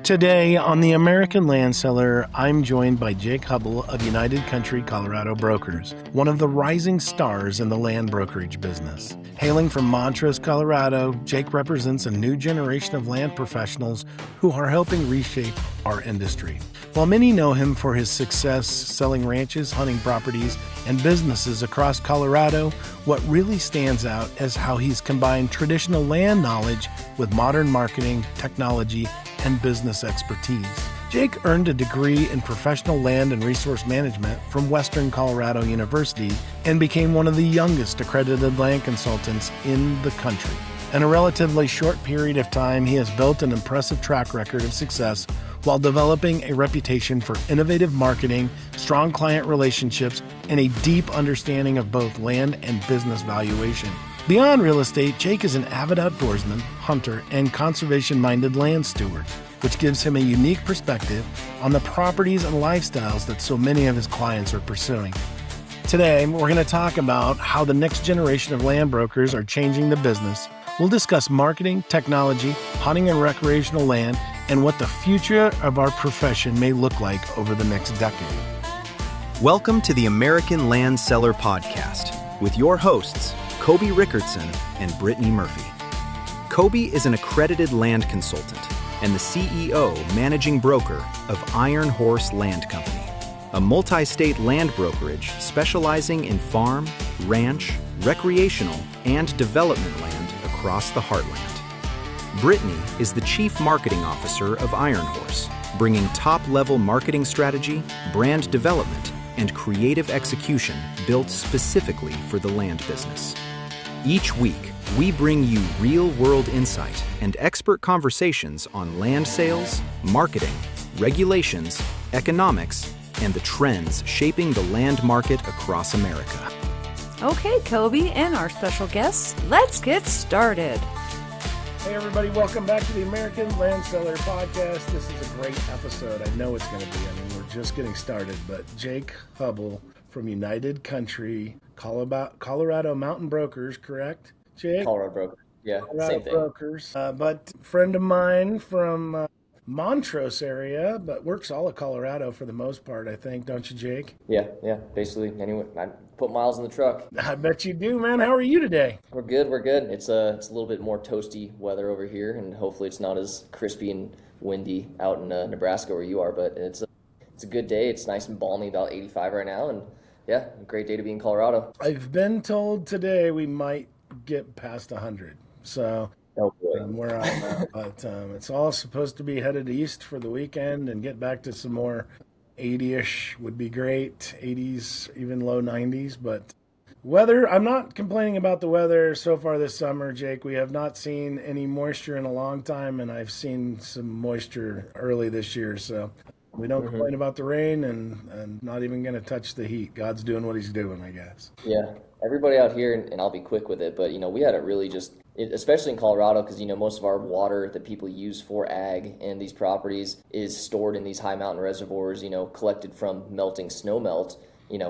Today on The American Land Seller, I'm joined by Jake Hubbell of United Country Colorado Brokers, one of the rising stars in the land brokerage business. Hailing from Montrose, Colorado, Jake represents a new generation of land professionals who are helping reshape our industry. While many know him for his success selling ranches, hunting properties, and businesses across Colorado, what really stands out is how he's combined traditional land knowledge with modern marketing, technology, and business expertise. Jake earned a degree in professional land and resource management from Western Colorado University and became one of the youngest accredited land consultants in the country. In a relatively short period of time, he has built an impressive track record of success while developing a reputation for innovative marketing, strong client relationships, and a deep understanding of both land and business valuation. Beyond real estate, Jake is an avid outdoorsman, hunter, and conservation-minded land steward, which gives him a unique perspective on the properties and lifestyles that so many of his clients are pursuing. Today, we're going to talk about how the next generation of land brokers are changing the business. We'll discuss marketing, technology, hunting and recreational land, and what the future of our profession may look like over the next decade. Welcome to the American Land Seller Podcast with your hosts, Koby Rickertsen and Brittany Murphy. Koby is an accredited land consultant and the CEO managing broker of Iron Horse Land Company, a multi-state land brokerage specializing in farm, ranch, recreational, and development land across the heartland. Brittany is the Chief Marketing Officer of Iron Horse, bringing top-level marketing strategy, brand development, and creative execution built specifically for the land business. Each week, we bring you real-world insight and expert conversations on land sales, marketing, regulations, economics, and the trends shaping the land market across America. Okay, Koby and our special guests, let's get started. Hey everybody, welcome back to the American Land Seller Podcast. This is a great episode. I know it's going to be. We're just getting started, but Jake Hubbell from United Country Colorado Mountain Brokers, correct, Jake? Colorado Broker, yeah, Colorado same thing. Brokers, but friend of mine from Montrose area, but works all of Colorado for the most part, I think, don't you, Jake? Yeah, basically, anyway, I put miles in the truck. I bet you do, man. How are you today? We're good. It's a little bit more toasty weather over here, and hopefully it's not as crispy and windy out in Nebraska where you are, but it's a good day. It's nice and balmy, about 85 right now, and yeah, a great day to be in Colorado. I've been told today we might get past 100, so where I'm at, but it's all supposed to be headed east for the weekend and get back to some more 80-ish would be great, 80s, even low 90s, but weather, I'm not complaining about the weather so far this summer, Jake. We have not seen any moisture in a long time, and I've seen some moisture early this year, so we don't complain about the rain and not even going to touch the heat. God's doing what he's doing, I guess. Yeah, everybody out here, and I'll be quick with it, but, we had it really especially in Colorado, because, most of our water that people use for ag and these properties is stored in these high mountain reservoirs, collected from melting snow melt,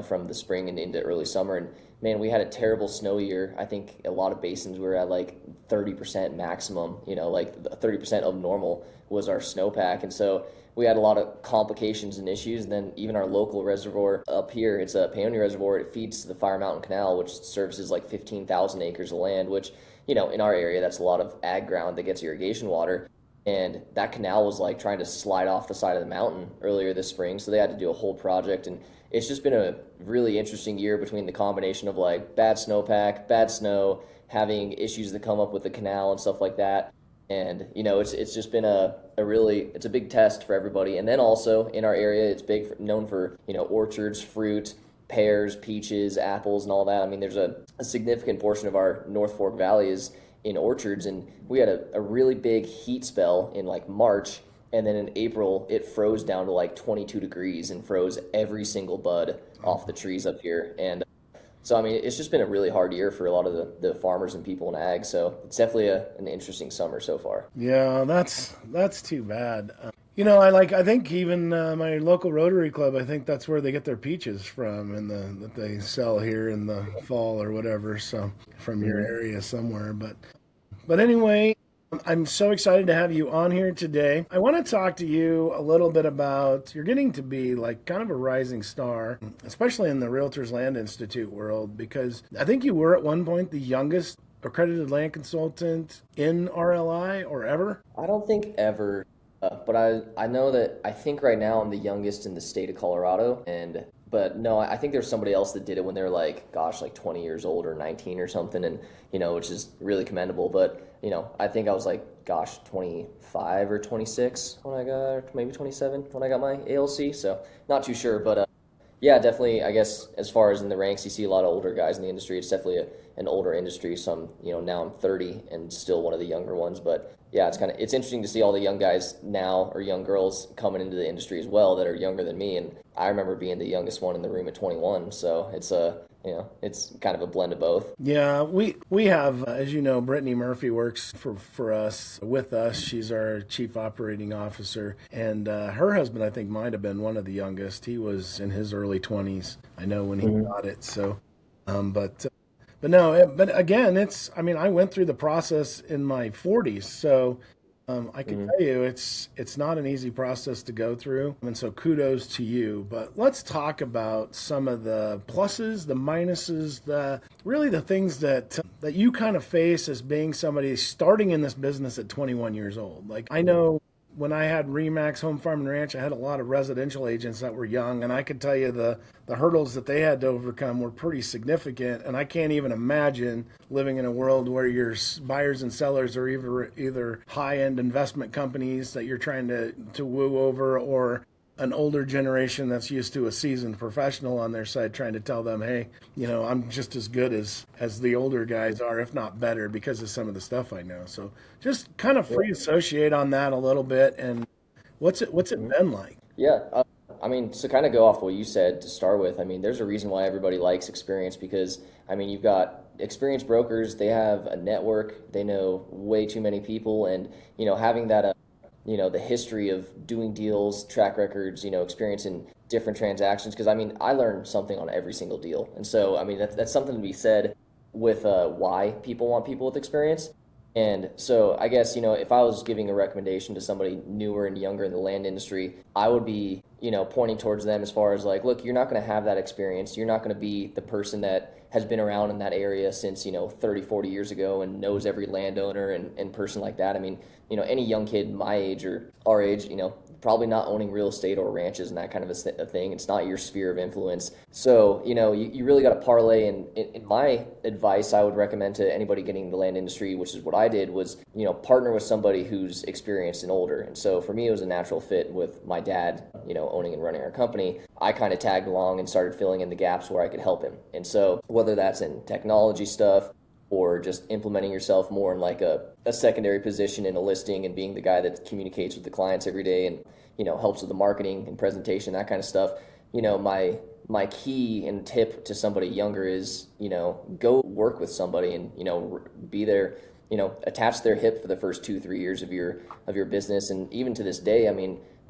from the spring and into early summer. And man, we had a terrible snow year. I think a lot of basins were at like 30% maximum, like 30% of normal was our snowpack. And so we had a lot of complications and issues. And then even our local reservoir up here, it's a Paonia Reservoir. It feeds to the Fire Mountain Canal, which services like 15,000 acres of land, which, in our area, that's a lot of ag ground that gets irrigation water. And that canal was like trying to slide off the side of the mountain earlier this spring. So they had to do a whole project. And it's just been a really interesting year between the combination of like bad snowpack, bad snow, having issues that come up with the canal and stuff like that. And, it's just been it's a big test for everybody. And then also in our area, it's known for, orchards, fruit, pears, peaches, apples, and all that. I mean, there's a significant portion of our North Fork Valley is in orchards, and we had a really big heat spell in like March, and then in April, it froze down to like 22 degrees and froze every single bud off the trees up here. And so, I mean, it's just been a really hard year for a lot of the farmers and people in ag. So it's definitely an interesting summer so far. Yeah, that's too bad. I think even my local Rotary Club, I think that's where they get their peaches from, and that they sell here in the fall or whatever. So from your area somewhere, but anyway, I'm so excited to have you on here today. I want to talk to you a little bit about, you're getting to be like kind of a rising star, especially in the Realtors Land Institute world, because I think you were at one point the youngest accredited land consultant in RLI or ever. I don't think ever, but I know that I think right now I'm the youngest in the state of Colorado, but no, I think there's somebody else that did it when they're like 20 years old or 19 or something, and which is really commendable. But I think I was 25 or 26 when I got, maybe 27 when I got my ALC. So not too sure, but yeah, definitely. I guess as far as in the ranks, you see a lot of older guys in the industry. It's definitely an older industry. So now I'm 30 and still one of the younger ones. But yeah, it's interesting to see all the young guys now, or young girls coming into the industry as well, that are younger than me. And I remember being the youngest one in the room at 21. So it's kind of a blend of both. Yeah, we have, as you know, Brittany Murphy works for us, with us. She's our chief operating officer, and her husband, I think, might have been one of the youngest. He was in his early 20s, I know, when he got it. So, but again, I went through the process in my 40s, so I can tell you it's not an easy process to go through, and so kudos to you. But let's talk about some of the pluses, the minuses, the things that you kind of face as being somebody starting in this business at 21 years old. Like, I know when I had Remax Home Farm and Ranch, I had a lot of residential agents that were young, and I could tell you the hurdles that they had to overcome were pretty significant. And I can't even imagine living in a world where your buyers and sellers are either high-end investment companies that you're trying to woo over, or an older generation that's used to a seasoned professional on their side trying to tell them, hey, I'm just as good as the older guys are, if not better, because of some of the stuff I know. So just kind of free associate on that a little bit. And what's it been like? Yeah. So kind of go off what you said to start with. There's a reason why everybody likes experience, because, you've got experienced brokers. They have a network. They know way too many people. And, having that, the history of doing deals, track records, experience in different transactions. Because, I learned something on every single deal. And so, that's something to be said with why people want people with experience. And so I guess, if I was giving a recommendation to somebody newer and younger in the land industry, I would be, pointing towards them as far as look, you're not going to have that experience. You're not going to be the person that has been around in that area since, 30, 40 years ago and knows every landowner and person like that. Any young kid my age or our age, probably not owning real estate or ranches and that kind of a thing. It's not your sphere of influence. So, you really got to parlay. And in my advice, I would recommend to anybody getting in the land industry, which is what I did, was, partner with somebody who's experienced and older. And so for me, it was a natural fit with my dad, owning and running our company. I kind of tagged along and started filling in the gaps where I could help him. And so whether that's in technology stuff, or just implementing yourself more in a secondary position in a listing and being the guy that communicates with the clients every day and, helps with the marketing and presentation, that kind of stuff. My key and tip to somebody younger is, go work with somebody and, be there, attach their hip for the first 2-3 years of your business. And even to this day,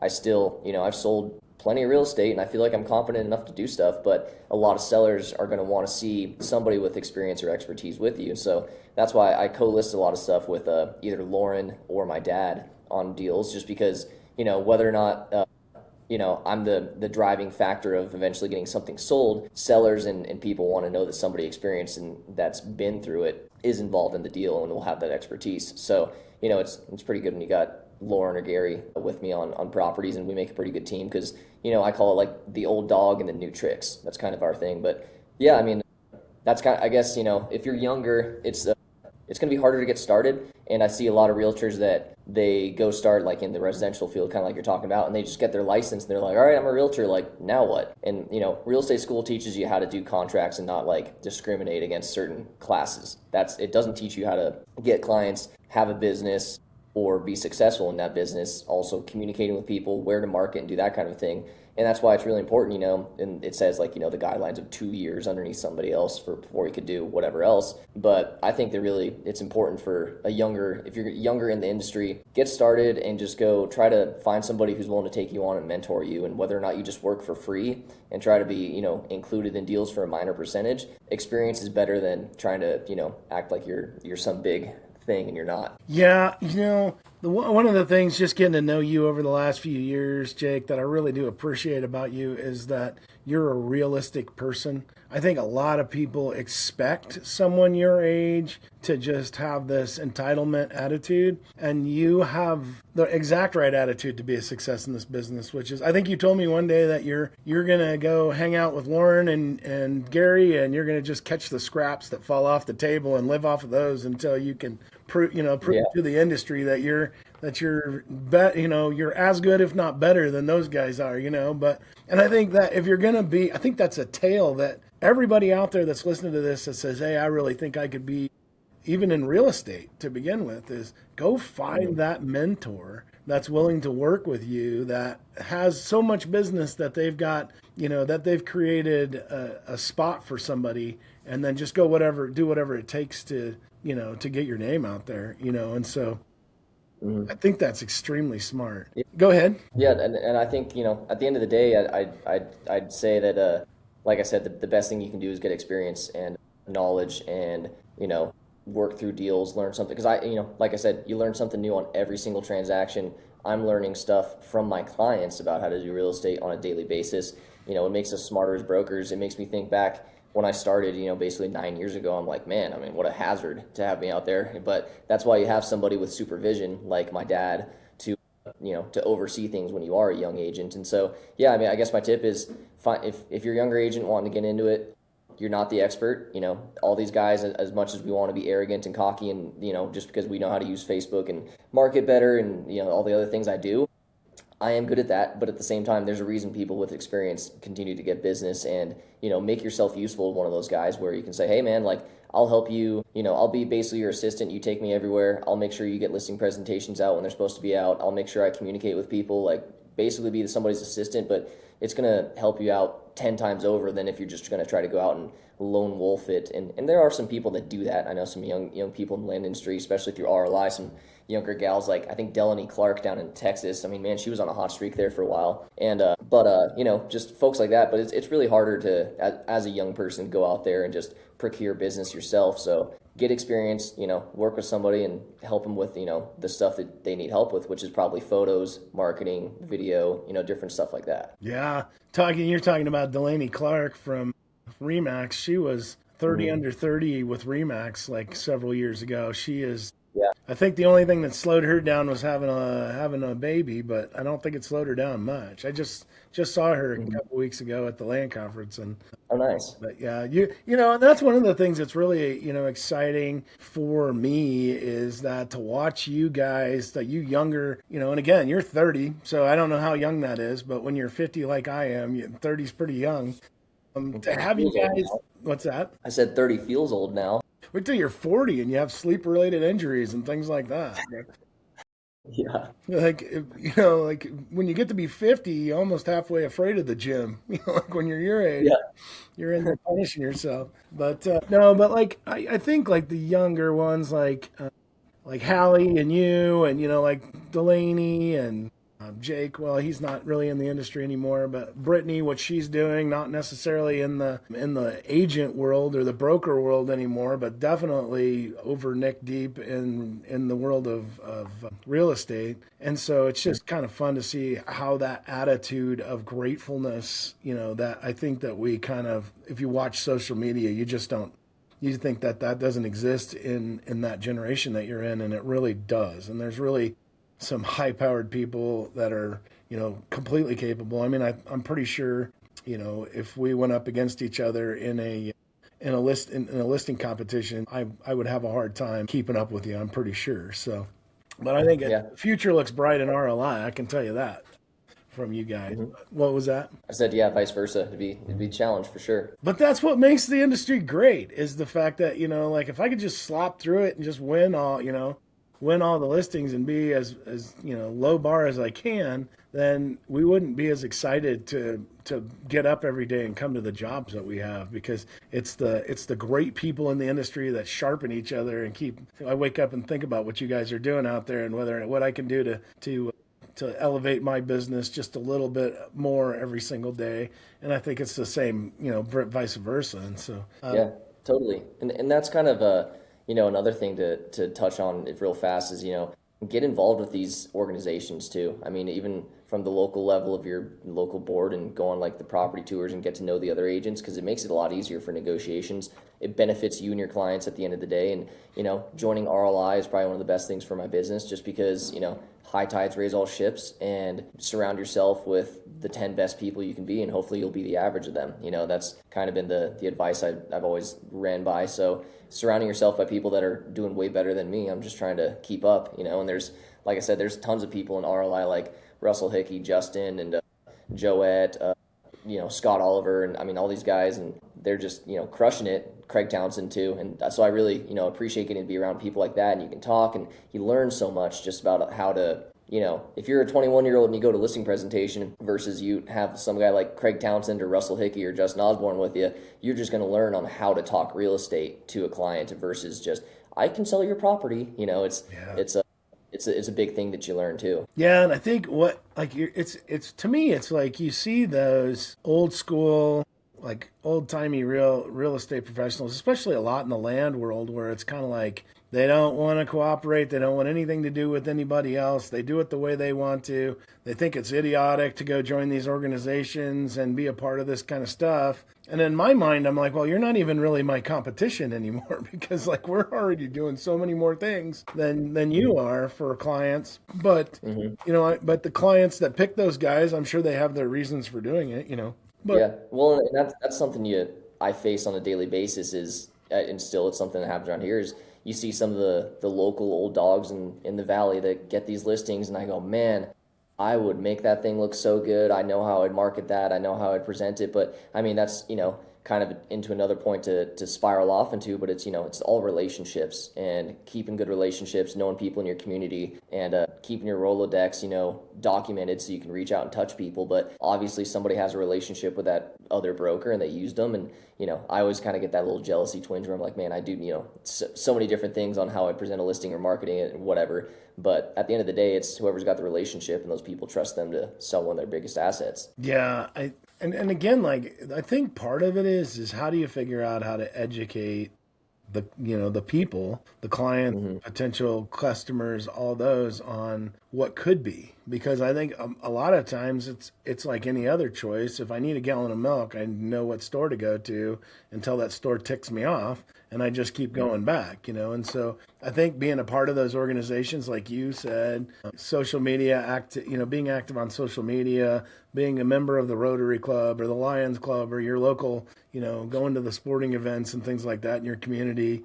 I still, I've sold plenty of real estate and I feel like I'm competent enough to do stuff, but a lot of sellers are going to want to see somebody with experience or expertise with you. So that's why I co-list a lot of stuff with either Lauren or my dad on deals, just because, whether or not, I'm the driving factor of eventually getting something sold, sellers and people want to know that somebody experienced and that's been through it is involved in the deal and will have that expertise. So, it's pretty good when you got Lauren or Gary with me on properties, and we make a pretty good team because, I call it the old dog and the new tricks. That's kind of our thing. But yeah, that's kind of, I guess, if you're younger, it's going to be harder to get started. And I see a lot of realtors that they go start in the residential field, kind of like you're talking about, and they just get their license and they're like, all right, I'm a realtor, now what? And, real estate school teaches you how to do contracts and not discriminate against certain classes. It doesn't teach you how to get clients, have a business, or be successful in that business, also communicating with people, where to market and do that kind of thing. And that's why it's really important, and it says the guidelines of 2 years underneath somebody else before you could do whatever else. But I think that really it's important for if you're younger in the industry, get started and just go try to find somebody who's willing to take you on and mentor you. And whether or not you just work for free and try to be, included in deals for a minor percentage, experience is better than trying to, act like you're some big thing and you're not. Yeah, one of the things just getting to know you over the last few years, Jake, that I really do appreciate about you is that you're a realistic person. I think a lot of people expect someone your age to just have this entitlement attitude, and you have the exact right attitude to be a success in this business, which is, I think you told me one day that you're going to go hang out with Lauren and Gary, and you're going to just catch the scraps that fall off the table and live off of those until you can prove to the industry that you're as good, if not better than those guys are, and I think that if you're going to be, I think that's a tale that everybody out there that's listening to this that says, hey, I really think I could be even in real estate to begin with, is go find that mentor that's willing to work with you, that has so much business that they've got, that they've created a spot for somebody, and then just do whatever it takes to get your name out there, and so I think that's extremely smart. Go ahead. Yeah, and I think, at the end of the day, I'd say that, like I said, the best thing you can do is get experience and knowledge and, work through deals, learn something. Because like I said, you learn something new on every single transaction. I'm learning stuff from my clients about how to do real estate on a daily basis. It makes us smarter as brokers. It makes me think back when I started, basically 9 years ago. I'm like, man, what a hazard to have me out there. But that's why you have somebody with supervision like my dad to oversee things when you are a young agent. And so, yeah, I guess my tip is, if you're a younger agent wanting to get into it, you're not the expert. All these guys, as much as we want to be arrogant and cocky and, just because we know how to use Facebook and market better and, all the other things I do, I am good at that. But at the same time, there's a reason people with experience continue to get business, and, make yourself useful to one of those guys where you can say, hey man, I'll help you, I'll be basically your assistant. You take me everywhere. I'll make sure you get listing presentations out when they're supposed to be out. I'll make sure I communicate with people, basically be somebody's assistant, but it's going to help you out 10 times over than if you're just going to try to go out and lone wolf it. And there are some people that do that. I know some young people in the land industry, especially through RLI, some younger gals, like I think Delaney Clark down in Texas. Man, she was on a hot streak there for a while. And, just folks like that. But it's really harder to, as a young person, go out there and just procure business yourself. So get experience, work with somebody and help them with, the stuff that they need help with, which is probably photos, marketing, video, different stuff like that. Yeah. You're talking about Delaney Clark from Remax. She was 30 under 30 with Remax several years ago. She is, yeah. I think the only thing that slowed her down was having a baby, but I don't think it slowed her down much. I just saw her a couple weeks ago at the land conference, and oh, nice. But yeah, and that's one of the things that's really exciting for me is that to watch you guys, that you younger, and again, you're 30, so I don't know how young that is, but when you're 50 like I am, 30 is pretty young. To have you guys, what's that? I said 30 feels old now. Wait till you're 40 and you have sleep-related injuries and things like that. Yeah. When you get to be 50, you're almost halfway afraid of the gym. When you're your age, you're in there punishing yourself. But I think the younger ones, like Hallie and you, and like Delaney and Jake, well, he's not really in the industry anymore, but Brittany, what she's doing, not necessarily in the agent world or the broker world anymore, but definitely over neck deep in the world of real estate. And so it's just kind of fun to see how that attitude of gratefulness, that I think that we kind of, if you watch social media, you think that doesn't exist in that generation that you're in, and it really does. And there's really some high-powered people that are, completely capable. I'm pretty sure, if we went up against each other in a listing competition, I would have a hard time keeping up with you. I'm pretty sure. So, but I think the future looks bright in RLI. I can tell you that from you guys. Mm-hmm. What was that? I said, vice versa. It'd be a challenge for sure. But that's what makes the industry great, is the fact that, if I could just slop through it and just win all the listings and be as low bar as I can, then we wouldn't be as excited to get up every day and come to the jobs that we have, because it's the great people in the industry that sharpen each other and I wake up and think about what you guys are doing out there and what I can do to elevate my business just a little bit more every single day. And I think it's the same, vice versa. And so yeah, totally. And that's kind of another thing to touch on it real fast is, get involved with these organizations too. I mean, even from the local level of your local board and go on like the property tours and get to know the other agents, because it makes it a lot easier for negotiations. It benefits you and your clients at the end of the day. And, joining RLI is probably one of the best things for my business, just because, high tides raise all ships, and surround yourself with the 10 best people you can be, and hopefully you'll be the average of them. That's kind of been the advice I've always ran by. So surrounding yourself by people that are doing way better than me, I'm just trying to keep up, and there's, like I said, there's tons of people in RLI like Russell Hickey, Justin, and Joette, Scott Oliver, and I mean, all these guys, and they're just, crushing it. Craig Townsend too. And so I really, appreciate getting to be around people like that, and you can talk and you learn so much just about how to, if you're a 21-year-old and you go to listing presentation versus you have some guy like Craig Townsend or Russell Hickey or Justin Osborne with you, you're just going to learn on how to talk real estate to a client versus just, I can sell your property. It's a big thing that you learn too. Yeah, and I think it's to me, it's like you see those old school, like old-timey real estate professionals, especially a lot in the land world, where it's kind of like they don't want to cooperate. They don't want anything to do with anybody else. They do it the way they want to. They think it's idiotic to go join these organizations and be a part of this kind of stuff. And in my mind, I'm like, well, you're not even really my competition anymore, because like we're already doing so many more things than you are for clients. But, but the clients that pick those guys, I'm sure they have their reasons for doing it, But, yeah, well, and that's something I face on a daily basis is, and still it's something that happens around here, is you see some of the local old dogs in the valley that get these listings, and I go, man, I would make that thing look so good. I know how I'd market that. I know how I'd present it. But I mean, that's, kind of into another point to spiral off into, but it's, it's all relationships, and keeping good relationships, knowing people in your community, and keeping your Rolodex, documented so you can reach out and touch people. But obviously somebody has a relationship with that other broker and they used them. And, I always kind of get that little jealousy twinge where I'm like, man, I do, so many different things on how I present a listing or marketing it and whatever. But at the end of the day, it's whoever's got the relationship, and those people trust them to sell one of their biggest assets. Yeah. And again, like, I think part of it is how do you figure out how to educate the people, the client, potential customers, all those, on what could be. Because I think a lot of times it's like any other choice. If I need a gallon of milk, I know what store to go to until that store ticks me off, and I just keep going back, And so I think being a part of those organizations, like you said, social media, being active on social media, being a member of the Rotary Club or the Lions Club or your local, going to the sporting events and things like that in your community,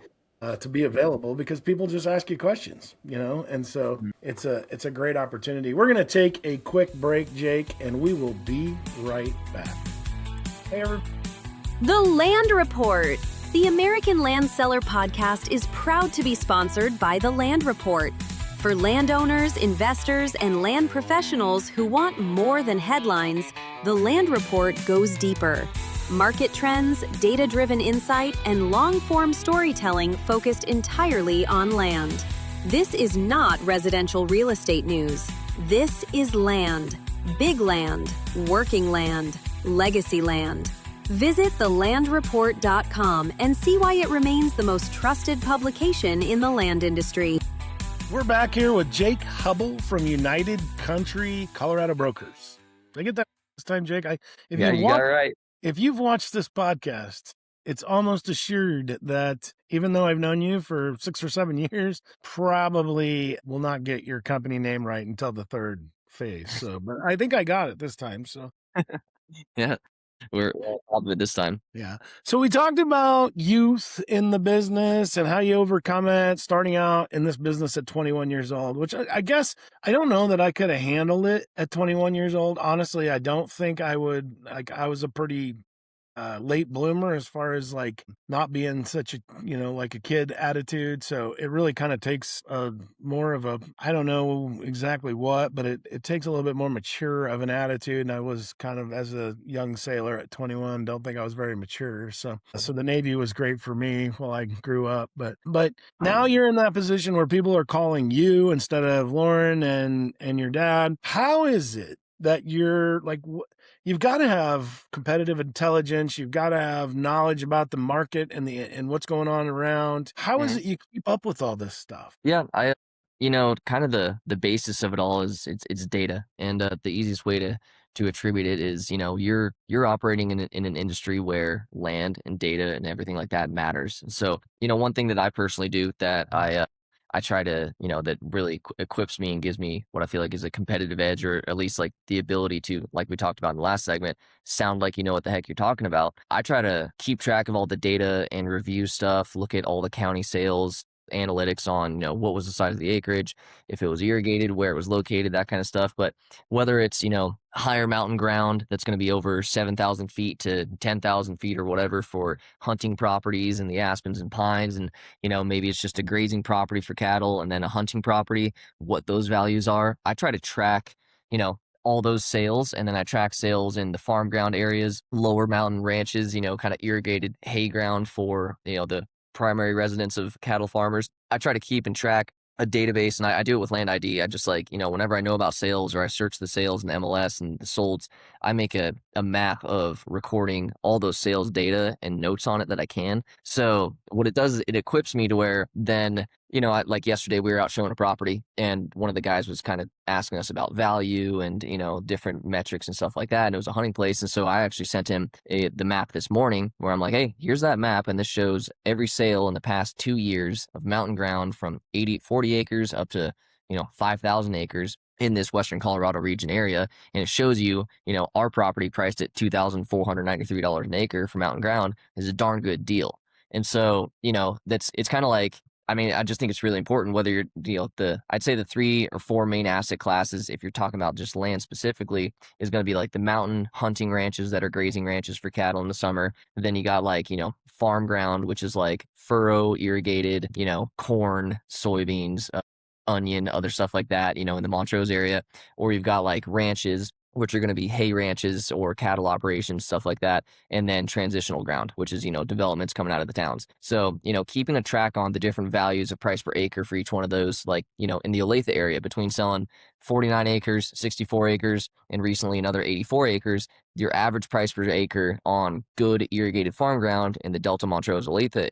to be available, because people just ask you questions, and so it's a great opportunity. We're going to take a quick break, Jake, and we will be right back. Hey, everybody. The Land Report. The American Land Seller Podcast is proud to be sponsored by The Land Report. For landowners, investors, and land professionals who want more than headlines, The Land Report goes deeper. Market trends, data-driven insight, and long-form storytelling focused entirely on land. This is not residential real estate news. This is land. Big land, working land, legacy land. Visit thelandreport.com and see why it remains the most trusted publication in the land industry. We're back here with Jake Hubbell from United Country Colorado Brokers. Did I get that this time, Jake? You got it right. If you've watched this podcast, it's almost assured that even though I've known you for 6 or 7 years, probably will not get your company name right until the third phase. So, but I think I got it this time. So, Yeah, we're top of it this time. yeah. So we talked about youth in the business and how you overcome it, starting out in this business at 21 years old, which I guess I don't know that I could have handled it at 21 years old. Honestly, I don't think I would. Like, I was a pretty late bloomer as far as like not being such a, like a kid attitude. So it really kind of takes more of a, I don't know exactly what, but it takes a little bit more mature of an attitude. And I was kind of, as a young sailor at 21, don't think I was very mature. So the Navy was great for me while I grew up. But now you're in that position where people are calling you instead of Lauren and your dad. How is it that you're like, you've got to have competitive intelligence. You've got to have knowledge about the market and what's going on around. How is Mhm. it you keep up with all this stuff? Yeah, kind of the basis of it all is it's data, and the easiest way to attribute it is, you're operating in an industry where land and data and everything like that matters. So, one thing that I personally do that I try to, that really equips me and gives me what I feel like is a competitive edge, or at least like the ability to, like we talked about in the last segment, sound like you know what the heck you're talking about. I try to keep track of all the data and review stuff, look at all the county sales analytics on, what was the size of the acreage, if it was irrigated, where it was located, that kind of stuff. But whether it's, higher mountain ground that's going to be over 7,000 feet to 10,000 feet or whatever for hunting properties and the aspens and pines, and, maybe it's just a grazing property for cattle and then a hunting property, what those values are. I try to track, all those sales, and then I track sales in the farm ground areas, lower mountain ranches, kind of irrigated hay ground for, the primary residence of cattle farmers. I try to keep and track a database, and I do it with Land ID. I just whenever I know about sales or I search the sales in the MLS and the solds, I make a map of recording all those sales data and notes on it that I can. So what it does is it equips me to where then, like yesterday we were out showing a property, and one of the guys was kind of asking us about value and, different metrics and stuff like that. And it was a hunting place. And so I actually sent him the map this morning where I'm like, hey, here's that map. And this shows every sale in the past 2 years of mountain ground from 40 acres up to, 5,000 acres in this Western Colorado region area. And it shows you, our property priced at $2,493 an acre for mountain ground is a darn good deal. And so, it's kind of like, I just think it's really important whether you're, I'd say the 3 or 4 main asset classes, if you're talking about just land specifically, is going to be like the mountain hunting ranches that are grazing ranches for cattle in the summer. And then you got farm ground, which is like furrow irrigated, corn, soybeans, onion, other stuff like that, in the Montrose area. Or you've got like ranches, which are going to be hay ranches or cattle operations, stuff like that. And then transitional ground, which is, developments coming out of the towns. So, keeping a track on the different values of price per acre for each one of those, like, in the Olathe area between selling 49 acres, 64 acres, and recently another 84 acres, your average price per acre on good irrigated farm ground in the Delta Montrose Olathe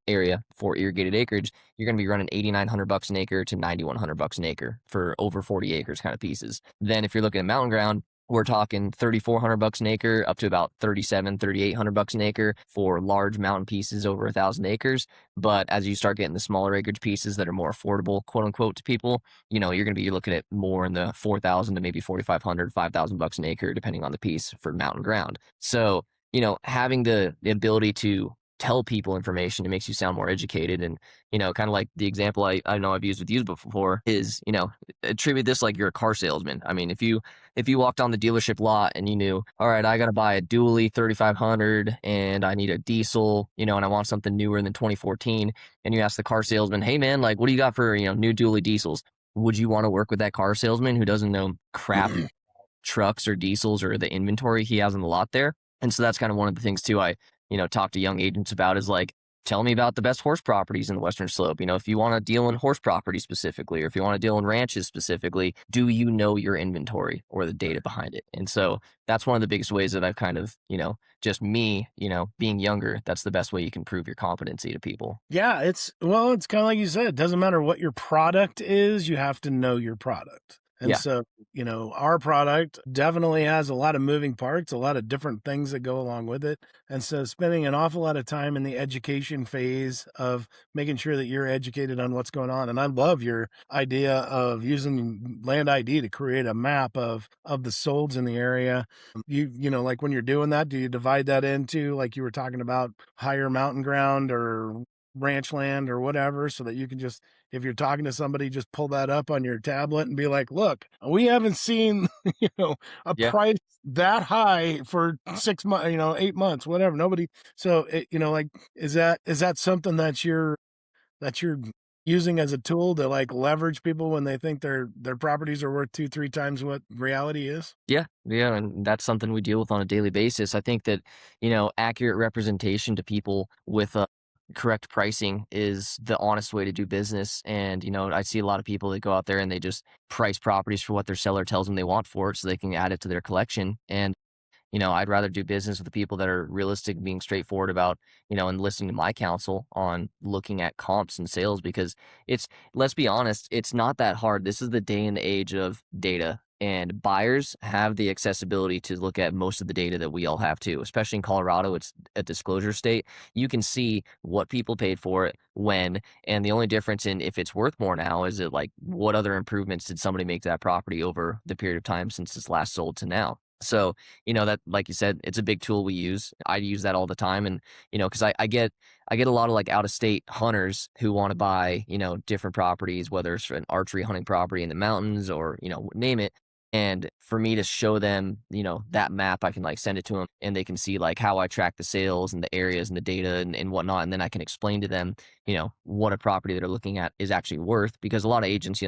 area for irrigated acreage, you're going to be running $8,900 an acre to $9,100 an acre for over 40 acres kind of pieces. Then if you're looking at mountain ground, we're talking $3,400 an acre up to about $3,800 an acre for large mountain pieces over 1,000 acres. But as you start getting the smaller acreage pieces that are more affordable, quote unquote, to people, you're going to be looking at more in the 4,000 to maybe 4,500, $5,000 an acre, depending on the piece for mountain ground. So, having the ability to tell people information, it makes you sound more educated. And, kind of like the example I know I've used with you before is, attribute this like you're a car salesman. If you walked on the dealership lot and you knew, all right, I got to buy a dually 3,500 and I need a diesel, and I want something newer than 2014. And you ask the car salesman, hey man, like, what do you got for, new dually diesels? Would you want to work with that car salesman who doesn't know crap trucks or diesels or the inventory he has on the lot there? And so that's kind of one of the things too I talk to young agents about is like, tell me about the best horse properties in the Western Slope. If you want to deal in horse property specifically, or if you want to deal in ranches specifically, do you know your inventory or the data behind it? And so that's one of the biggest ways that I've kind of, just me, being younger, that's the best way you can prove your competency to people. Yeah, it's kind of like you said, it doesn't matter what your product is, you have to know your product. And Yeah. so, our product definitely has a lot of moving parts, a lot of different things that go along with it. And so spending an awful lot of time in the education phase of making sure that you're educated on what's going on. And I love your idea of using Land ID to create a map of the solds in the area. Like when you're doing that, do you divide that into, like you were talking about, higher mountain ground or ranch land or whatever, so that you can just, if you're talking to somebody, just pull that up on your tablet and be like, look, we haven't seen, a price that high for 6 months, 8 months, whatever. Nobody. So, is that something that you're using as a tool to like leverage people when they think their properties are worth 2-3 times what reality is? Yeah. And that's something we deal with on a daily basis. I think that, accurate representation to people with correct pricing is the honest way to do business. And, I see a lot of people that go out there and they just price properties for what their seller tells them they want for it so they can add it to their collection. And I'd rather do business with the people that are realistic, being straightforward about, and listening to my counsel on looking at comps and sales, because let's be honest, it's not that hard. This is the day and the age of data, and buyers have the accessibility to look at most of the data that we all have too, especially in Colorado. It's a disclosure state. You can see what people paid for it, when, and the only difference in if it's worth more now is it like what other improvements did somebody make to that property over the period of time since it's last sold to now. So, that, like you said, it's a big tool we use. I use that all the time. And, because I get a lot of like out of state hunters who want to buy, different properties, whether it's an archery hunting property in the mountains or, name it. And for me to show them, that map, I can like send it to them and they can see like how I track the sales and the areas and the data and whatnot. And then I can explain to them, what a property that they're looking at is actually worth, because a lot of agents,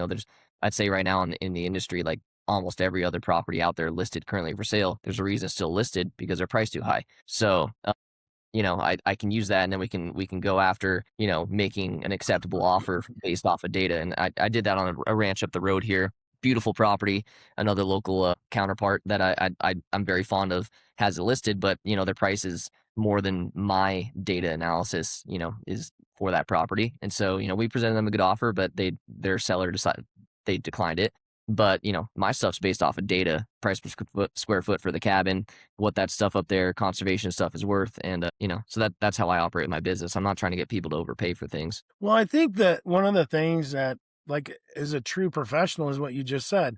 I'd say right now in the industry, like almost every other property out there listed currently for sale, there's a reason it's still listed, because they're priced too high. So, I can use that, and then we can go after, making an acceptable offer based off of data. And I did that on a ranch up the road here. Beautiful property. Another local counterpart that I'm very fond of has it listed, but their price is more than my data analysis, is for that property. And so, we presented them a good offer, but their seller decided they declined it. But, my stuff's based off of data, price per square foot for the cabin, what that stuff up there, conservation stuff is worth. And, so that's how I operate my business. I'm not trying to get people to overpay for things. Well, I think that one of the things that like is a true professional is what you just said.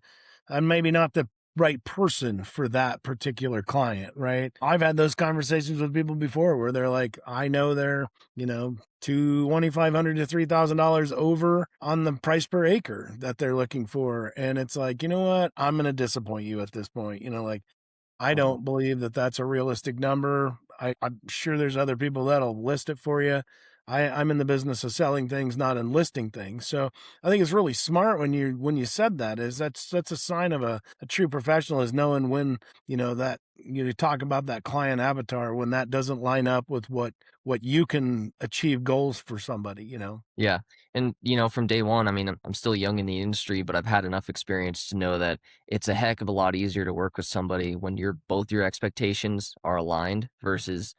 I'm maybe not the right person for that particular client, right? I've had those conversations with people before where they're like, I know they're, $2,500 to $3,000 over on the price per acre that they're looking for. And it's like, you know what? I'm going to disappoint you at this point. I don't believe that that's a realistic number. I'm sure there's other people that'll list it for you. I'm in the business of selling things, not in listing things. So I think it's really smart when you said that. That's a sign of a true professional, is knowing when, that you talk about that client avatar, when that doesn't line up with what you can achieve goals for somebody, Yeah. And, from day one, I mean, I'm still young in the industry, but I've had enough experience to know that it's a heck of a lot easier to work with somebody when both your expectations are aligned versus,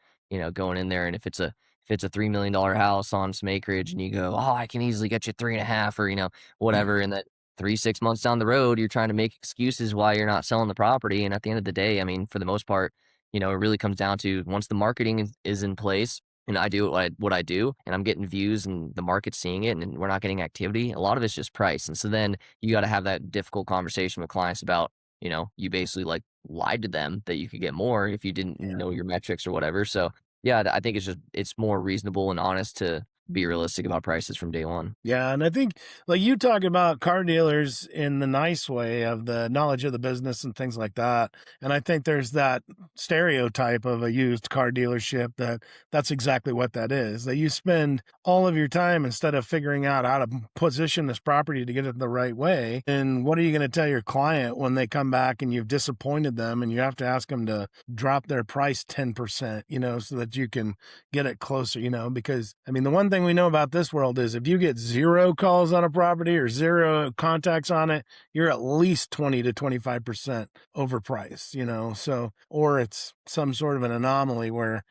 going in there. And if it's a $3 million house on some acreage and you go, oh, I can easily get you 3.5 or, whatever. And that 6 months down the road, you're trying to make excuses why you're not selling the property. And at the end of the day, I mean, for the most part, it really comes down to, once the marketing is in place and I do what I do and I'm getting views and the market's seeing it and we're not getting activity, a lot of it's just price. And so then you got to have that difficult conversation with clients about, you basically like lied to them that you could get more if you didn't know your metrics or whatever. So yeah, I think it's more reasonable and honest to be realistic about prices from day one. Yeah. And I think like you talk about car dealers in the nice way of the knowledge of the business and things like that. And I think there's that stereotype of a used car dealership that's exactly what that is, that you spend all of your time, instead of figuring out how to position this property to get it the right way. And what are you going to tell your client when they come back and you've disappointed them and you have to ask them to drop their price 10%, so that you can get it closer, because I mean, the one thing we know about this world is if you get 0 calls on a property or 0 contacts on it, you're at least 20 to 25% overpriced, so, or it's some sort of an anomaly where,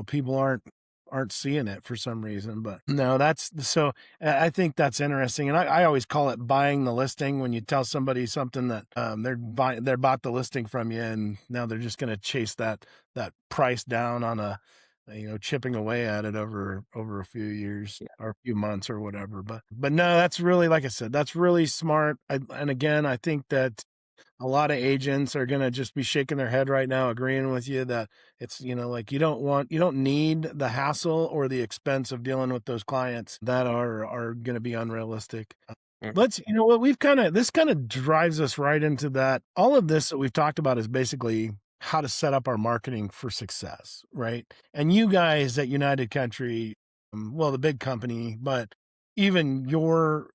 people aren't seeing it for some reason. But no, so I think that's interesting. And I always call it buying the listing, when you tell somebody something that they bought the listing from you and now they're just going to chase that price down on chipping away at it over a few years or a few months or whatever. But no, that's really, like I said, that's really smart. And again, I think that a lot of agents are going to just be shaking their head right now, agreeing with you that it's, like you don't need the hassle or the expense of dealing with those clients that are going to be unrealistic. Let's, this kind of drives us right into that. All of this that we've talked about is basically how to set up our marketing for success, right? And you guys at United Country, the big company, but even your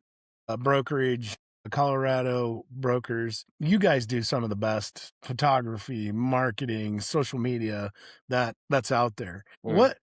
brokerage, Colorado brokers, you guys do some of the best photography, marketing, social media that's out there.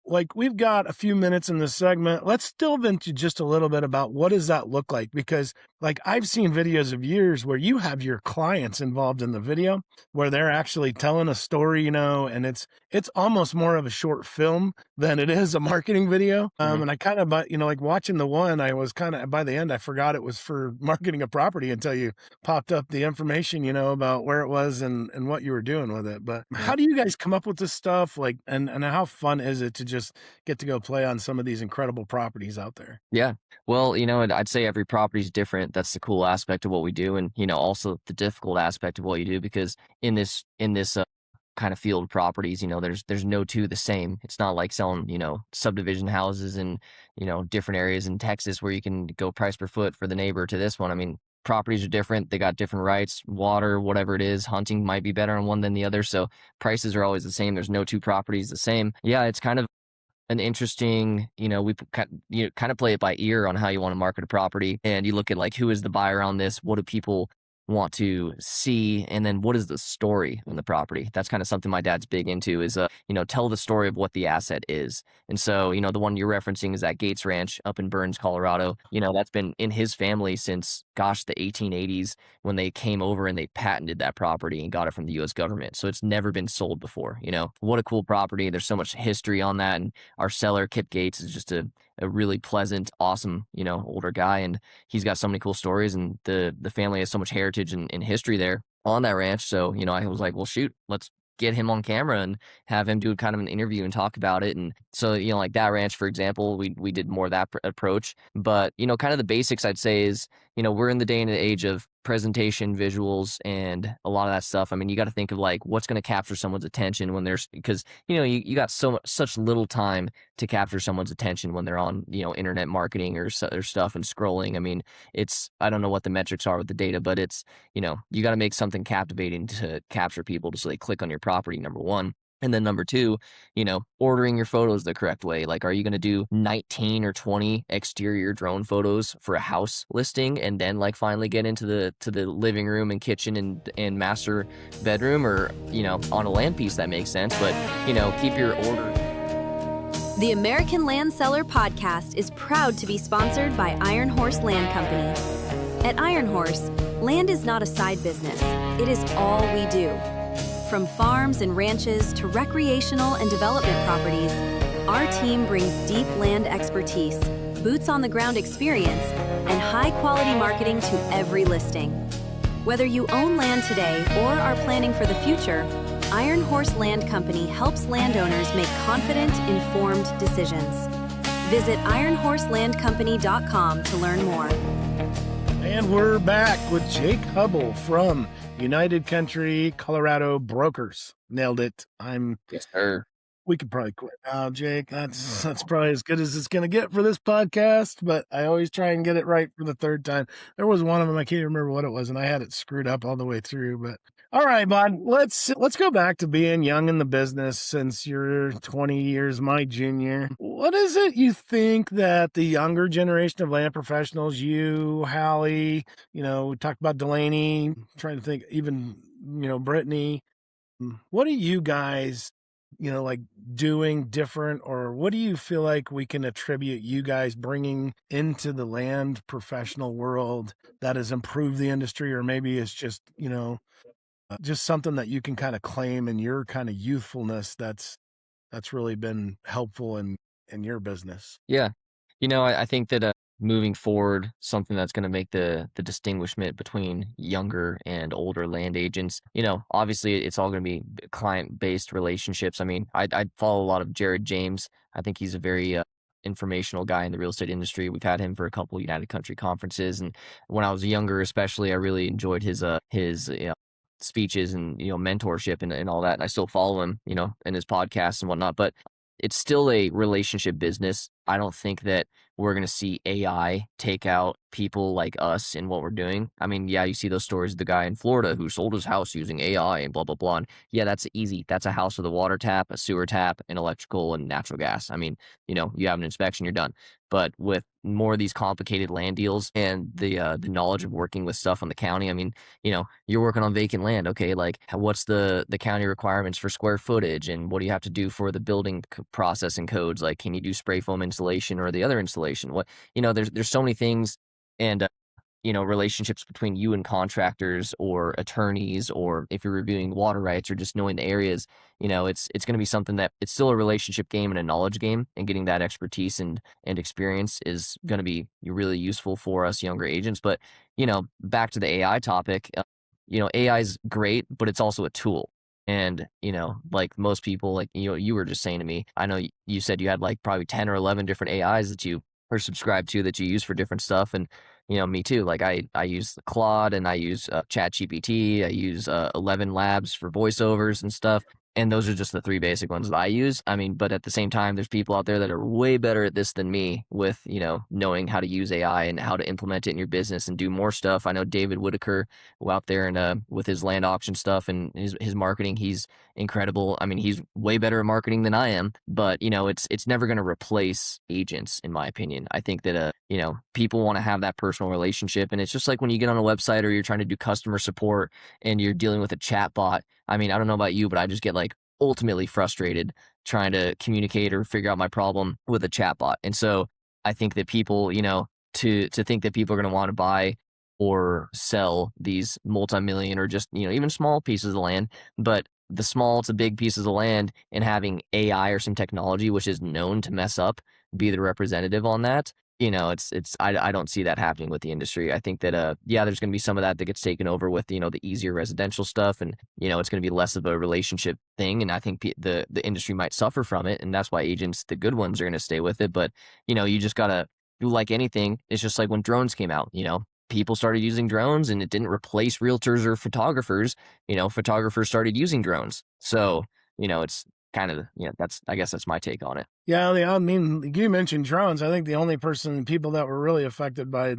like we've got a few minutes in this segment. Let's delve into just a little bit about what does that look like? Because like I've seen videos of yours where you have your clients involved in the video where they're actually telling a story, and it's almost more of a short film than it is a marketing video. And I kind of, like watching the one, I was kind of, by the end, I forgot it was for marketing a property until you popped up the information, about where it was and what you were doing with it. But how do you guys come up with this stuff? Like, and how fun is it to just get to go play on some of these incredible properties out there? Yeah. Well, I'd say every property is different. That's the cool aspect of what we do. And, also the difficult aspect of what you do, because in this kind of field properties, there's no two the same. It's not like selling, subdivision houses in, different areas in Texas where you can go price per foot for the neighbor to this one. I mean, properties are different. They got different rights, water, whatever it is. Hunting might be better on one than the other. So prices are always the same. There's no two properties the same. Yeah, it's kind of an interesting, we kind of play it by ear on how you want to market a property. And you look at like, who is the buyer on this? What do people want to see? And then what is the story on the property? That's kind of something my dad's big into is, tell the story of what the asset is. And so, the one you're referencing is that Gates Ranch up in Burns, Colorado. That's been in his family since, the 1880s when they came over and they patented that property and got it from the U.S. government. So it's never been sold before. What a cool property. There's so much history on that. And our seller, Kip Gates, is just a really pleasant, awesome, older guy. And he's got so many cool stories, and the family has so much heritage and history there on that ranch. So, I was like, well, shoot, let's get him on camera and have him do kind of an interview and talk about it. And so, like that ranch, for example, we did more of that approach. But, kind of the basics I'd say is, we're in the day and age of presentation, visuals, and a lot of that stuff. I mean, you got to think of like what's going to capture someone's attention when there's, because, you got such little time to capture someone's attention when they're on, internet marketing or stuff and scrolling. I mean, I don't know what the metrics are with the data, but it's, you got to make something captivating to capture people so they click on your property, number one. And then number two, ordering your photos the correct way. Like, are you going to do 19 or 20 exterior drone photos for a house listing and then like finally get into the living room and kitchen and master bedroom, or, on a land piece that makes sense, but, keep your order. The American Land Seller Podcast is proud to be sponsored by Iron Horse Land Company. At Iron Horse, land is not a side business. It is all we do. From farms and ranches to recreational and development properties, our team brings deep land expertise, boots on the ground experience, and high quality marketing to every listing. Whether you own land today or are planning for the future, Iron Horse Land Company helps landowners make confident, informed decisions. Visit ironhorselandcompany.com to learn more. And we're back with Jake Hubbell from United Country, Colorado Brokers. Nailed it. Yes, sir. We could probably quit now, Jake. That's probably as good as it's going to get for this podcast, but I always try and get it right for the third time. There was one of them, I can't remember what it was, and I had it screwed up all the way through. But all right, bud, let's go back to being young in the business since you're 20 years my junior. What is it you think that the younger generation of land professionals, you, Hallie, we talked about Delaney, trying to think even, Brittany, what are you guys like doing different, or what do you feel like we can attribute you guys bringing into the land professional world that has improved the industry, or maybe it's just, just something that you can kind of claim in your kind of youthfulness that's really been helpful in your business? Yeah. I think that moving forward, something that's going to make the distinguishment between younger and older land agents, obviously it's all going to be client-based relationships. I mean, I follow a lot of Jared James. I think he's a very informational guy in the real estate industry. We've had him for a couple United Country conferences. And when I was younger, especially, I really enjoyed his speeches and, mentorship and all that. And I still follow him, in his podcasts and whatnot, but it's still a relationship business. I don't think that we're going to see AI take out people like us in what we're doing. I mean, yeah, you see those stories of the guy in Florida who sold his house using AI and blah, blah, blah. And yeah, that's easy. That's a house with a water tap, a sewer tap, and electrical and natural gas. I mean, you have an inspection, you're done. But with more of these complicated land deals and the knowledge of working with stuff on the county, I mean, you're working on vacant land. Okay, like what's the county requirements for square footage, and what do you have to do for the building process and codes? Like, can you do spray foam installation or the other installation? What there's so many things, and relationships between you and contractors or attorneys, or if you're reviewing water rights or just knowing the areas, it's going to be something that it's still a relationship game and a knowledge game, and getting that expertise and experience is going to be really useful for us younger agents. But, back to the AI topic, AI is great, but it's also a tool. And, like most people, like, you were just saying to me, I know you said you had like probably 10 or 11 different AIs that you are subscribed to that you use for different stuff. And, me too. Like I use Claude, and I use ChatGPT. I use 11 Labs for voiceovers and stuff. And those are just the three basic ones that I use. I mean, but at the same time, there's people out there that are way better at this than me with, knowing how to use AI and how to implement it in your business and do more stuff. I know David Whitaker out there and with his land auction stuff and his marketing, he's incredible. I mean, he's way better at marketing than I am, but it's never going to replace agents, in my opinion. I think that people want to have that personal relationship, and it's just like when you get on a website or you're trying to do customer support and you're dealing with a chat bot. I mean, I don't know about you, but I just get like ultimately frustrated trying to communicate or figure out my problem with a chat bot. And so I think that people, to think that people are going to want to buy or sell these multi-million or just, even small pieces of land, but the small to big pieces of land, and having AI or some technology, which is known to mess up, be the representative on that. I don't see that happening with the industry. I think that there's going to be some of that gets taken over with the easier residential stuff, and it's going to be less of a relationship thing, and I think the industry might suffer from it, and that's why agents, the good ones, are going to stay with it. But you just gotta do, like anything. It's just like when drones came out, people started using drones, and it didn't replace realtors or photographers. Photographers started using drones, so it's kind of, I guess that's my take on it. Yeah, I mean, you mentioned drones. I think the only people that were really affected by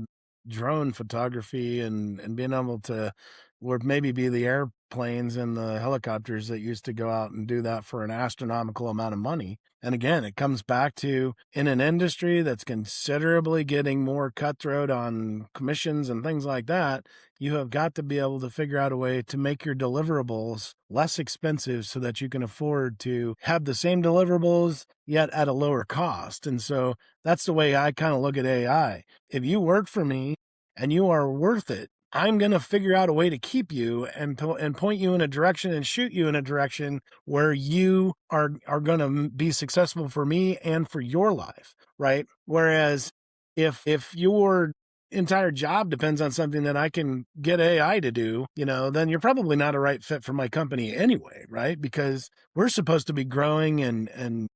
drone photography and being able to, would maybe be the airplanes and the helicopters that used to go out and do that for an astronomical amount of money. And again, it comes back to, in an industry that's considerably getting more cutthroat on commissions and things like that, you have got to be able to figure out a way to make your deliverables less expensive so that you can afford to have the same deliverables yet at a lower cost. And so that's the way I kind of look at AI. If you work for me and you are worth it, I'm going to figure out a way to keep you and point you in a direction and shoot you in a direction where you are going to be successful for me and for your life, right? Whereas if your entire job depends on something that I can get AI to do, then you're probably not a right fit for my company anyway, right? Because we're supposed to be growing and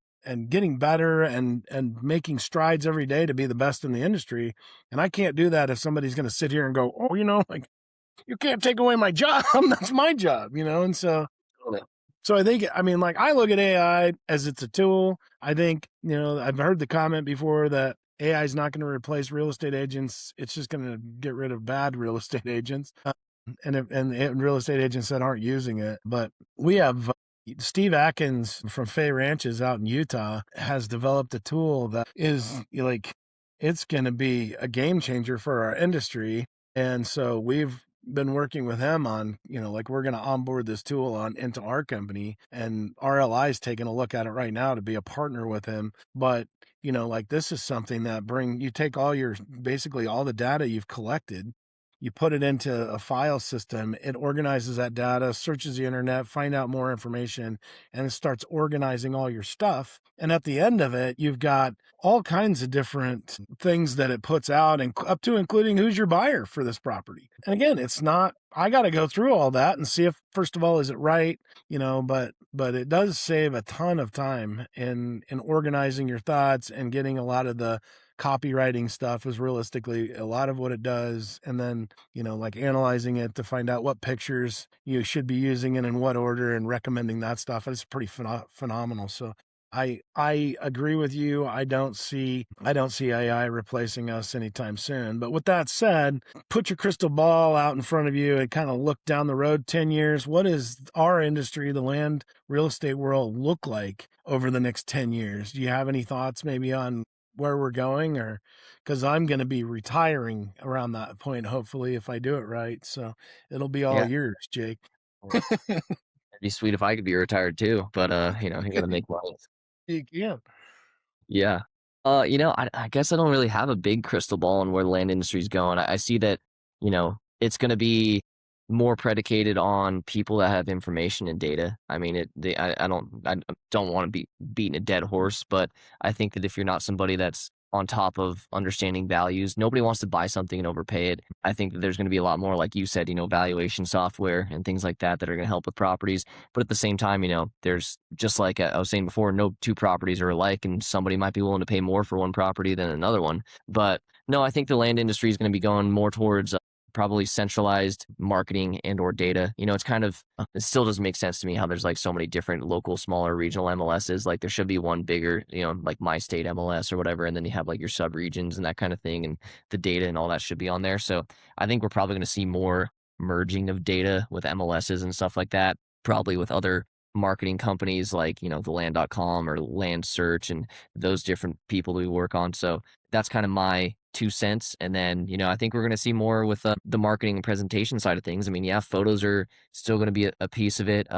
getting better and making strides every day to be the best in the industry. And I can't do that if somebody's going to sit here and go, oh, like, you can't take away my job. That's my job, And so I think, I mean, like, I look at AI as it's a tool. I think, I've heard the comment before that AI is not going to replace real estate agents. It's just going to get rid of bad real estate agents and real estate agents that aren't using it. But we have Steve Atkins from Fay Ranches out in Utah has developed a tool that is like, it's going to be a game changer for our industry. And so we've been working with him on, like, we're going to onboard this tool into our company, and RLI is taking a look at it right now to be a partner with him. But, like, this is something that you take basically all the data you've collected, you put it into a file system, it organizes that data, searches the internet, find out more information, and it starts organizing all your stuff. And at the end of it, you've got all kinds of different things that it puts out, and up to including who's your buyer for this property. And again, it's not, I got to go through all that and see if, first of all, is it right? But it does save a ton of time in organizing your thoughts, and getting a lot of the copywriting stuff is realistically a lot of what it does. And then, like, analyzing it to find out what pictures you should be using and in what order, and recommending that stuff. It's pretty phenomenal. So I agree with you. I don't see AI replacing us anytime soon. But with that said, put your crystal ball out in front of you and kind of look down the road 10 years. What does our industry, the land real estate world, look like over the next 10 years? Do you have any thoughts maybe on where we're going? Or because I'm going to be retiring around that point, hopefully, if I do it right. So it'll be all Yeah. yours, Jake. It'd be sweet if I could be retired too, but you know, you got to make money. Yeah. Yeah. I guess I don't really have a big crystal ball on where the land industry is going. I see that, it's going to be more predicated on people that have information and data. I mean, I don't want to be beating a dead horse, but I think that if you're not somebody that's on top of understanding values, nobody wants to buy something and overpay it. I think that there's going to be a lot more, like you said, valuation software and things like that that are going to help with properties. But at the same time, there's just like I was saying before, no two properties are alike, and somebody might be willing to pay more for one property than another one. But no, I think the land industry is going to be going more towards probably centralized marketing and or data. It's kind of, it still doesn't make sense to me how there's like so many different local, smaller regional MLSs. Like there should be one bigger, like my state MLS or whatever. And then you have like your sub regions and that kind of thing. And the data and all that should be on there. So I think we're probably going to see more merging of data with MLSs and stuff like that, probably with other marketing companies like, the land.com or land search and those different people we work on. So that's kind of my 2 cents. And then, I think we're going to see more with the marketing and presentation side of things. I mean, yeah, photos are still going to be a piece of it.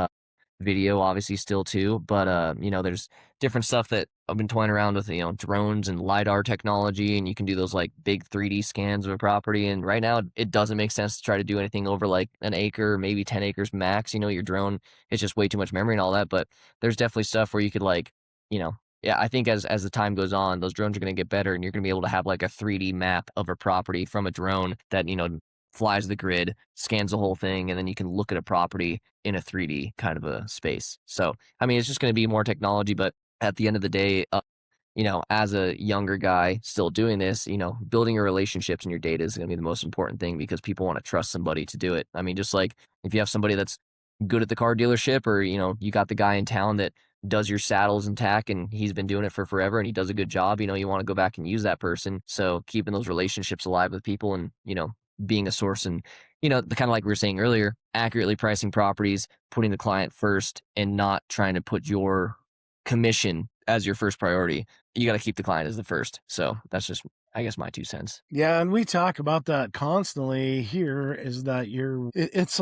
Video obviously still too, but there's different stuff that I've been toying around with, drones and LiDAR technology, and you can do those like big 3D scans of a property. And right now it doesn't make sense to try to do anything over like an acre, maybe 10 acres max. Your drone, it's just way too much memory and all that. But there's definitely stuff where you could like, yeah, I think as the time goes on, those drones are going to get better, and you're going to be able to have like a 3D map of a property from a drone that, flies the grid, scans the whole thing, and then you can look at a property in a 3D kind of a space. So, I mean, it's just going to be more technology, but at the end of the day, as a younger guy still doing this, building your relationships and your data is going to be the most important thing, because people want to trust somebody to do it. I mean, just like if you have somebody that's good at the car dealership, or, you got the guy in town that does your saddles and tack and he's been doing it for forever and he does a good job, you want to go back and use that person. So keeping those relationships alive with people and, being a source and, the kind of like we were saying earlier, accurately pricing properties, putting the client first and not trying to put your commission as your first priority. You got to keep the client as the first. So that's just, I guess, my 2 cents. Yeah. And we talk about that constantly here, is that it's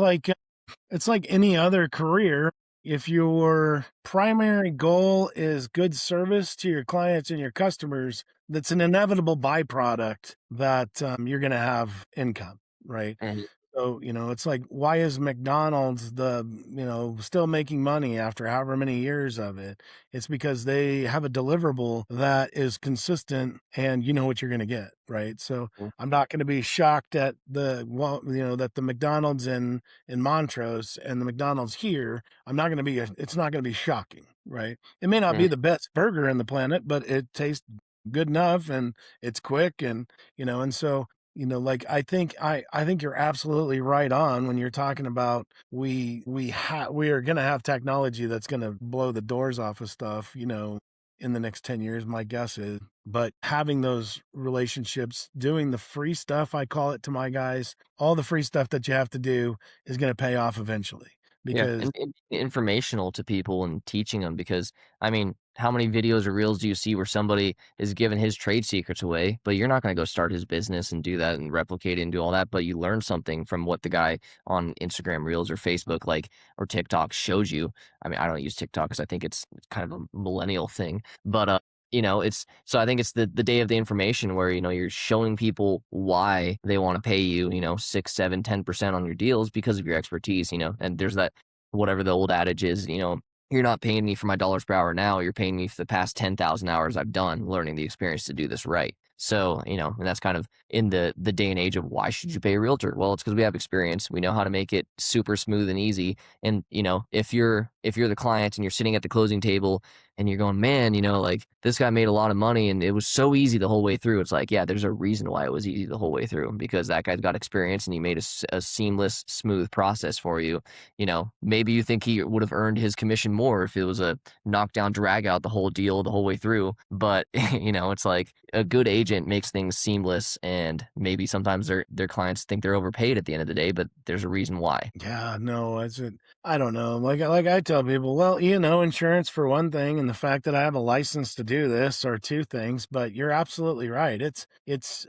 like any other career. If your primary goal is good service to your clients and your customers, that's an inevitable byproduct that you're going to have income, right? And So, it's like, why is McDonald's still making money after however many years of it? It's because they have a deliverable that is consistent and you know what you're going to get, right? So I'm not going to be shocked at that the McDonald's in Montrose and the McDonald's here, it's not going to be shocking, right? It may not be the best burger in the planet, but it tastes good enough and it's quick and so like I think you're absolutely right on when you're talking about we are going to have technology that's going to blow the doors off of stuff, in the next 10 years, my guess is. But having those relationships, doing the free stuff, I call it to my guys, all the free stuff that you have to do is going to pay off eventually. Because and informational to people and teaching them, because I mean, how many videos or reels do you see where somebody is giving his trade secrets away, but you're not going to go start his business and do that and replicate it and do all that, but you learn something from what the guy on Instagram reels or Facebook or TikTok shows you. I mean, I don't use TikTok because I think it's kind of a millennial thing, but so I think it's the day of the information where, you're showing people why they want to pay you, 6, 7, 10% on your deals because of your expertise, and there's that, whatever the old adage is, you're not paying me for my dollars per hour now, you're paying me for the past 10,000 hours I've done learning the experience to do this right. So, and that's kind of in the day and age of why should you pay a realtor? Well, it's because we have experience. We know how to make it super smooth and easy. And, if you're if you're the client and you're sitting at the closing table and you're going, man, like this guy made a lot of money and it was so easy the whole way through. It's like, yeah, there's a reason why it was easy the whole way through, because that guy's got experience and he made a seamless, smooth process for you. Maybe you think he would have earned his commission more if it was a knockdown, drag out the whole deal the whole way through. But, it's like a good agent makes things seamless, and maybe sometimes their clients think they're overpaid at the end of the day, but there's a reason why. Yeah, no, I don't know. Like I tell people, well, insurance for one thing, and the fact that I have a license to do this are two things, but you're absolutely right. It's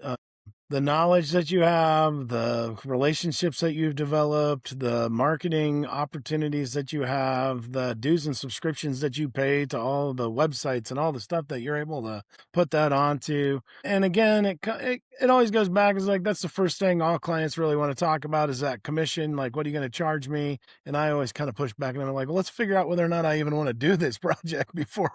the knowledge that you have, the relationships that you've developed, the marketing opportunities that you have, the dues and subscriptions that you pay to all the websites and all the stuff that you're able to put that onto. And again, it always goes back. It's like, that's the first thing all clients really want to talk about is that commission. Like, what are you going to charge me? And I always kind of push back and I'm like, well, let's figure out whether or not I even want to do this project before,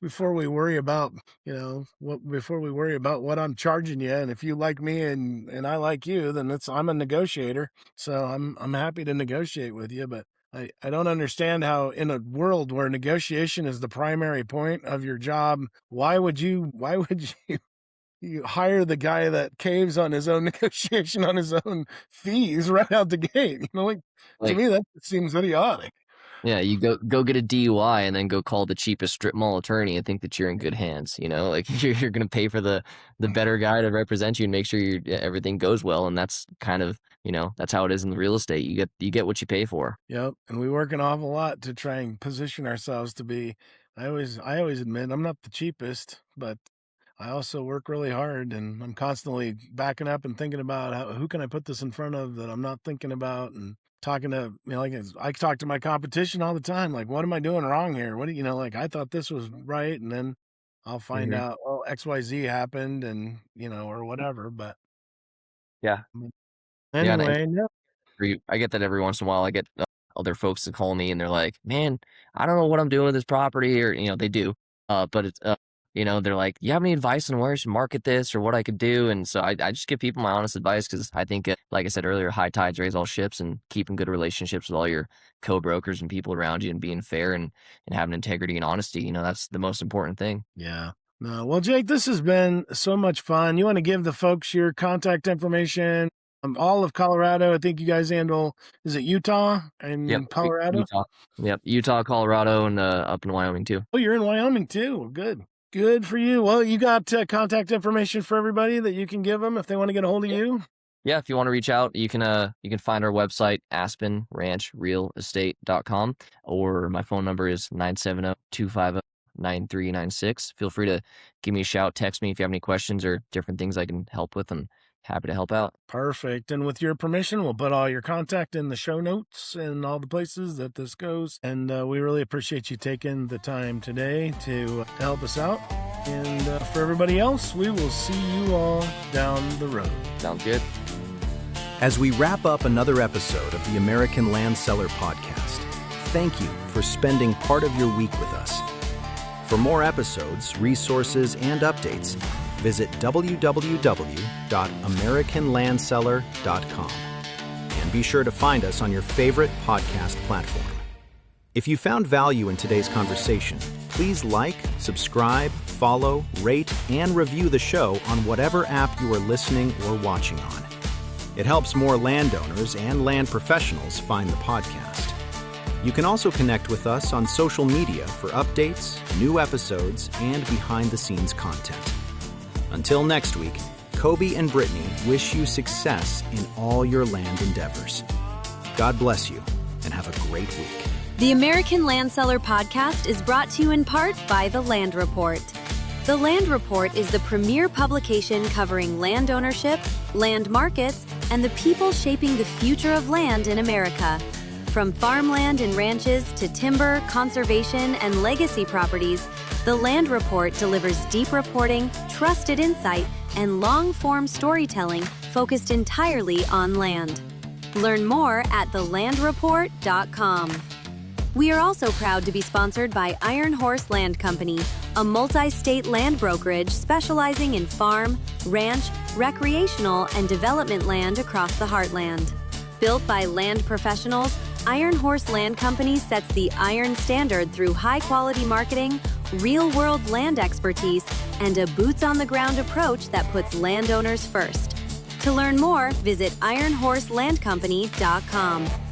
before we worry about, before we worry about what I'm charging you. And if you like me and I like you, then I'm a negotiator. So I'm happy to negotiate with you. But I don't understand how, in a world where negotiation is the primary point of your job, why would you hire the guy that caves on his own negotiation on his own fees right out the gate? To me, that seems idiotic. Yeah, you go get a DUI and then go call the cheapest strip mall attorney and think that you're in good hands. Like you're going to pay for the better guy to represent you and make sure everything goes well. And that's kind of, that's how it is in the real estate. You get what you pay for. Yep. And we work an awful lot to try and position ourselves to be. I always admit I'm not the cheapest, but I also work really hard, and I'm constantly backing up and thinking about who can I put this in front of that I'm not thinking about, and talking to, I talk to my competition all the time. Like, what am I doing wrong here? What do I thought this was right. And then I'll find out, oh, XYZ happened and, or whatever. But yeah. Anyway, I get that every once in a while. I get other folks to call me and they're like, man, I don't know what I'm doing with this property, or, they do. But it's, they're like, you have any advice on where I should market this or what I could do? And so I just give people my honest advice, because I think, like I said earlier, high tides raise all ships, and keeping good relationships with all your co-brokers and people around you and being fair and having integrity and honesty, that's the most important thing. Yeah. No, well, Jake, this has been so much fun. You want to give the folks your contact information? All of Colorado. I think you guys handle, is it Utah and Colorado? Utah. Yep. Utah, Colorado, and up in Wyoming too. Oh, you're in Wyoming too. Good. Good for you. Well, you got contact information for everybody that you can give them if they want to get a hold of you? Yeah, if you want to reach out, you can find our website, aspenranchrealestate.com, or my phone number is 970-250-9396. Feel free to give me a shout, text me if you have any questions or different things I can help with. I'm happy to help out. Perfect. And with your permission, we'll put all your contact in the show notes and all the places that this goes. And we really appreciate you taking the time today to help us out. And for everybody else, we will see you all down the road. Sounds good. As we wrap up another episode of the American Land Seller Podcast, thank you for spending part of your week with us. For more episodes, resources, and updates, visit www.americanlandseller.com. And be sure to find us on your favorite podcast platform. If you found value in today's conversation, please like, subscribe, follow, rate, and review the show on whatever app you are listening or watching on. It helps more landowners and land professionals find the podcast. You can also connect with us on social media for updates, new episodes, and behind-the-scenes content. Until next week, Koby and Brittany wish you success in all your land endeavors. God bless you, and have a great week. The American Land Seller Podcast is brought to you in part by The Land Report. The Land Report is the premier publication covering land ownership, land markets, and the people shaping the future of land in America. From farmland and ranches to timber, conservation, and legacy properties, The Land Report delivers deep reporting, trusted insight, and long-form storytelling focused entirely on land. Learn more at thelandreport.com. We are also proud to be sponsored by Iron Horse Land Company, a multi-state land brokerage specializing in farm, ranch, recreational, and development land across the heartland. Built by land professionals, Iron Horse Land Company sets the iron standard through high-quality marketing, real-world land expertise, and a boots-on-the-ground approach that puts landowners first. To learn more, visit ironhorselandcompany.com.